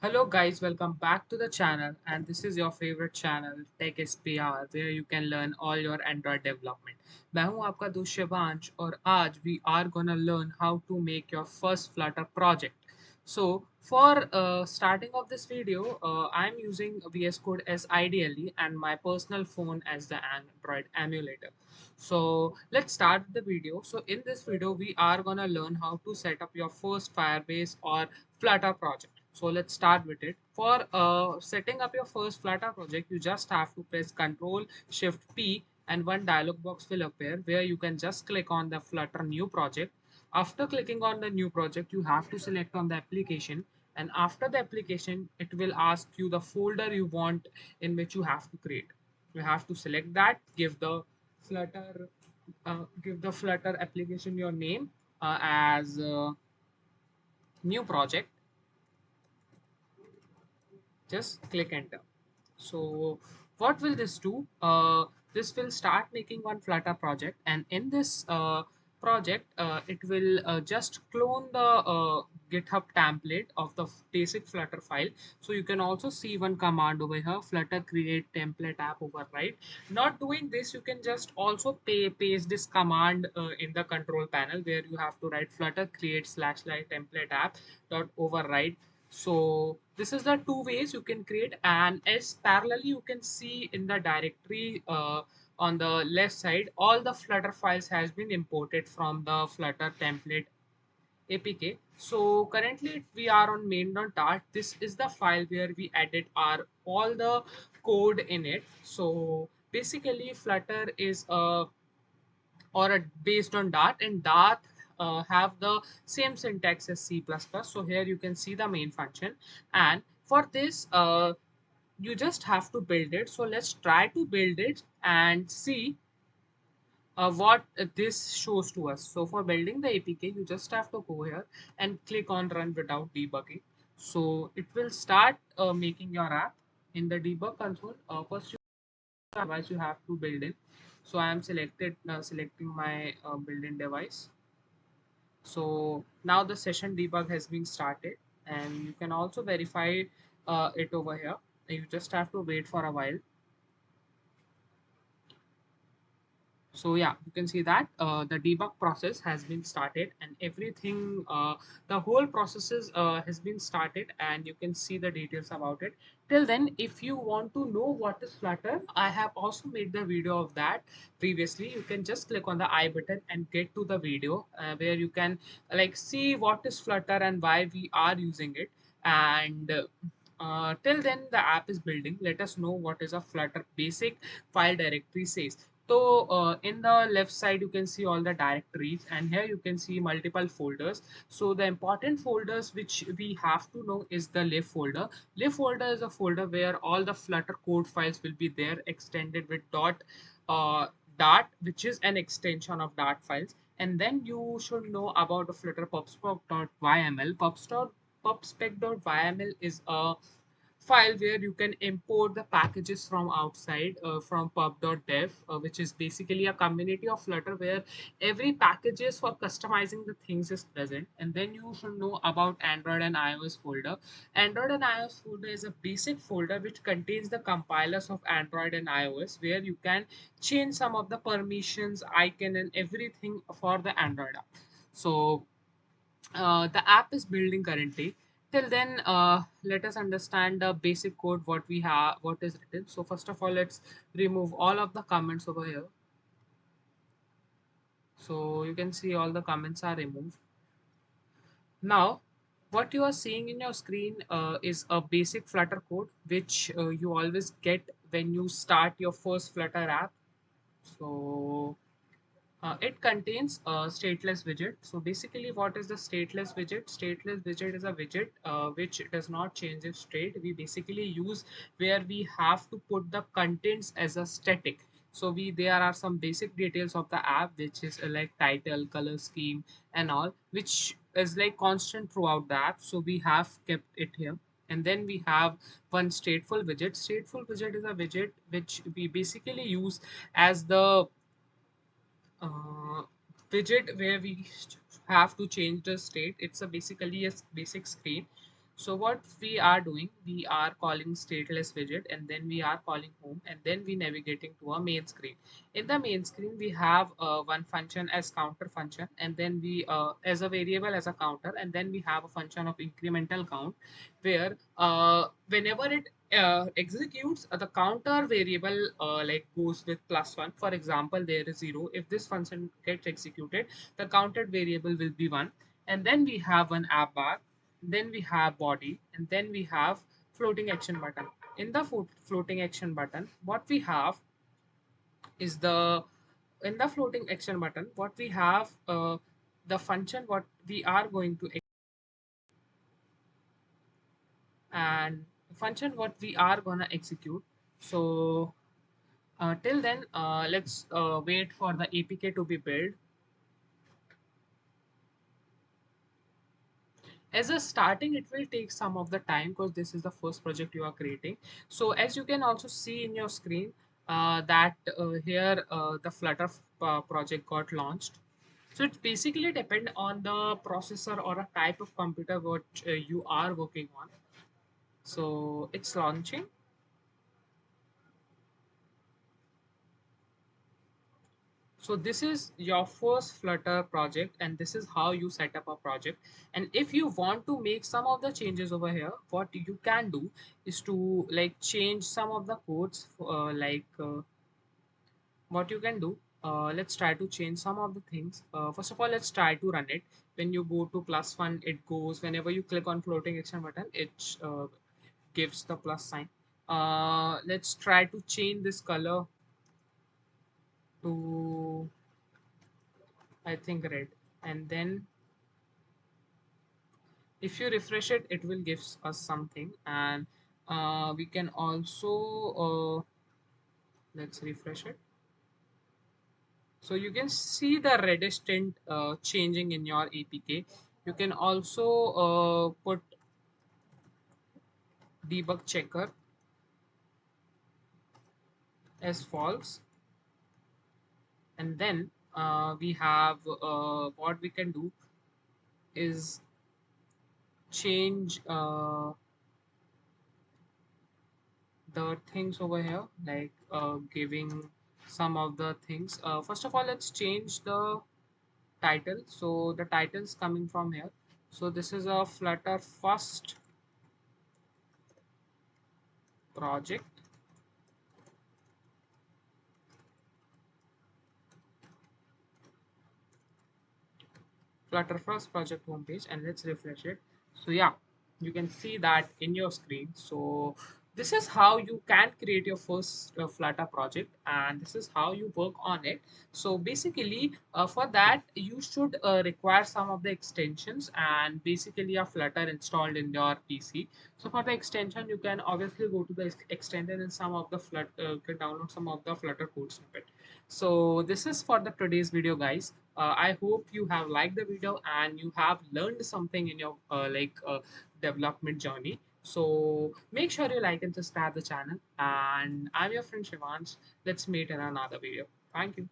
Hello guys, welcome back to the channel, and this is your favorite channel Tech SPR where you can learn all your Android development. मैं हूं आपका दोस्त शिवांश और आज we are gonna learn how to make your first Flutter project. So for starting of this video, I'm using VS Code as ideally and my personal phone as the Android emulator. So let's start the video. So in this video, we are gonna learn how to set up your first Firebase or Flutter project. So let's start with it. For setting up your first Flutter project, you just have to press Ctrl Shift P and one dialog box will appear where you can just click on the Flutter new project. After clicking on the new project, you have to select on the application, and after the application, it will ask you the folder you want in which you have to create. You have to select that, Flutter, give the Flutter application your name as new project. Just click enter. So what will this do? This will start making one Flutter project, and in this project, it will just clone the GitHub template of the basic Flutter file. So you can also see one command over here, Flutter create template app override. Not doing this, you can just also paste this command in the control panel where you have to write Flutter create / template app dot override. So this is the two ways you can create, and as parallelly you can see in the directory on the left side, all the Flutter files has been imported from the Flutter template APK. So currently we are on main.dart. This is the file where we added our all the code in it. So basically Flutter is a based on Dart, and Dart have the same syntax as C++. So here you can see the main function, and for this you just have to build it. So let's try to build it and see what this shows to us. So for building the APK, you just have to go here and click on run without debugging. So it will start making your app in the debug console. First, device you have to build in. So I am selecting my built-in device. So now the session debug has been started, and you can also verify it over here. You just have to wait for a while. So yeah, you can see that the debug process has been started, and everything, the whole processes has been started, and you can see the details about it. Till then, if you want to know what is Flutter, I have also made the video of that previously. You can just click on the I button and get to the video where you can like see what is Flutter and why we are using it. And till then, the app is building. Let us know what is a Flutter basic file directory says. So in the left side, you can see all the directories, and here you can see multiple folders. So the important folders which we have to know is the lib folder. Lib folder is a folder where all the Flutter code files will be there, extended with uh, Dart, which is an extension of Dart files. And then you should know about the Flutter pubspec.yml. Pubspec.yml is a file where you can import the packages from outside from pub.dev, which is basically a community of Flutter where every packages for customizing the things is present. And then you should know about Android and iOS folder. Android and iOS folder is a basic folder which contains the compilers of Android and iOS, where you can change some of the permissions, icon, and everything for the Android app. So the app is building currently. Till then, let us understand the basic code what we have, what is written. So first of all, let's remove all of the comments over here. So you can see all the comments are removed. Now what you are seeing in your screen is a basic Flutter code which you always get when you start your first Flutter app. So it contains a stateless widget. So basically, what is the stateless widget? Stateless widget is a widget which does not change its state. We basically use where we have to put the contents as a static. So there are some basic details of the app, which is like title, color scheme, and all, which is like constant throughout the app. So we have kept it here. And then we have one stateful widget. Stateful widget is a widget which we basically use as the uh, widget where we have to change the state. It's a basically a basic screen. So what we are doing, we are calling stateless widget, and then we are calling home, and then we navigating to a main screen. In the main screen, we have one function as counter function, and then we as a variable as a counter, and then we have a function of incremental count, where whenever it executes, the counter variable like goes with +1. For example, there is 0. If this function gets executed, the counted variable will be 1. And then we have an app bar, then we have body, and then we have floating action button. In the floating action button, what we have is the in the floating action button, what we have the function what we are going to and function what we are gonna execute. So till then, let's wait for the APK to be built. As a starting, it will take some of the time because this is the first project you are creating. So as you can also see in your screen, that here the Flutter project got launched. So it basically depend on the processor or a type of computer what you are working on. So it's launching. So this is your first Flutter project, and this is how you set up a project. And if you want to make some of the changes over here, what you can do is to like change some of the codes. What you can do, let's try to change some of the things. First of all, let's try to run it. When you go to +1, it goes. Whenever you click on floating action button, it gives the plus sign. Let's try to change this color to, I think, red, and then if you refresh it, it will give us something. And we can also let's refresh it. So you can see the reddish tint changing in your APK. You can also put debug checker as false, and then we have what we can do is change the things over here, like giving some of the things. First of all, let's change the title. So the title is coming from here. So this is a Flutter first project, Flutter first project homepage, and let's refresh it. So yeah, you can see that in your screen. So this is how you can create your first Flutter project, and this is how you work on it. So basically, for that you should require some of the extensions, and basically a Flutter installed in your PC. So for the extension, you can obviously go to the extended and some of the Flutter, you can download some of the Flutter code snippet. So this is for the today's video, guys. I hope you have liked the video and you have learned something in your development journey. So make sure you like and subscribe the channel. And I'm your friend Shivansh. Let's meet in another video. Thank you.